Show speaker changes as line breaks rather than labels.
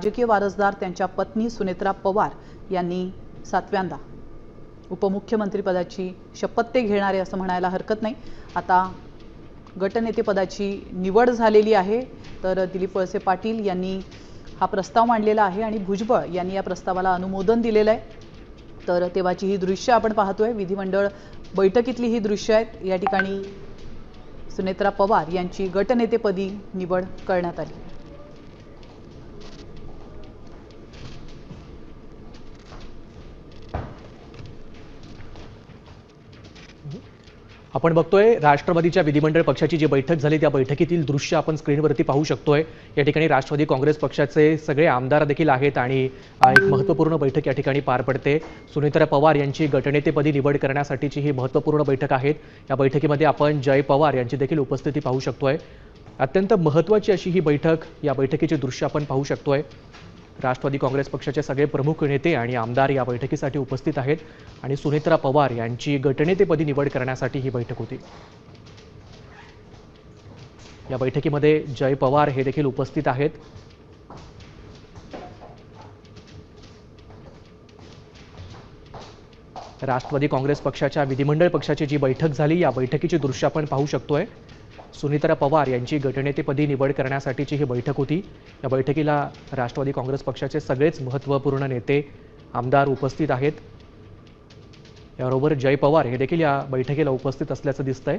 राजकीय वारसदार त्यांच्या पत्नी सुनेत्रा पवार यांनी 7व्यांदा उपमुख्यमंत्रीपदाची शपथ ते घेणारे असं म्हणायला हरकत नाही। आता गटनेतेपदाची निवड झालेली आहे। तर दिलीप वळसे पाटील यांनी हा प्रस्ताव मांडलेला आहे आणि भुजबळ यांनी या प्रस्तावाला अनुमोदन दिलेलं आहे। तर तेव्हाची ही दृश्य आपण पाहतोय, विधिमंडळ बैठकीतली ही दृश्य आहेत। या ठिकाणी सुनेत्रा पवार यांची गटनेतेपदी निवड करण्यात आली।
आपण बघतोय राष्ट्रवादीच्या विधिमंडळ पक्षाची जी बैठक झाली त्या बैठकीतील दृश्य आपण स्क्रीनवरती पाहू शकतोय। या ठिकाणी राष्ट्रवादी काँग्रेस पक्षाचे सगळे आमदार देखील आहेत आणि एक महत्त्वपूर्ण बैठक या ठिकाणी पार पडते। सुनेत्रा पवार यांची गटनेतेपदी निवड करण्यासाठीची ही महत्त्वपूर्ण बैठक आहे। या बैठकीमध्ये आपण जय पवार यांची देखील उपस्थिती पाहू शकतोय। अत्यंत महत्त्वाची अशी ही बैठक, या बैठकीचे दृश्य आपण पाहू शकतोय। राष्ट्रवादी काँग्रेस पक्षाचे सगळे प्रमुख नेते आणि आमदार या बैठकीसाठी उपस्थित आहेत आणि सुनेत्रा पवार यांची गटनेतेपदी निवड करण्यासाठी ही बैठक होती। या बैठकीमध्ये जय पवार हे देखील उपस्थित आहेत। राष्ट्रवादी काँग्रेस पक्षाच्या विधिमंडळ पक्षाची जी बैठक झाली या बैठकीचे दृश्य आपण पाहू शकतोय। सुनेत्रा पवार यांची गटनेतेपदी निवड करण्यासाठीची ही बैठक होती। या बैठकीला राष्ट्रवादी काँग्रेस पक्षाचे सगळेच महत्त्वपूर्ण नेते आमदार उपस्थित आहेत। याबरोबर जय पवार हे देखील या बैठकीला उपस्थित असल्याचं दिसतंय।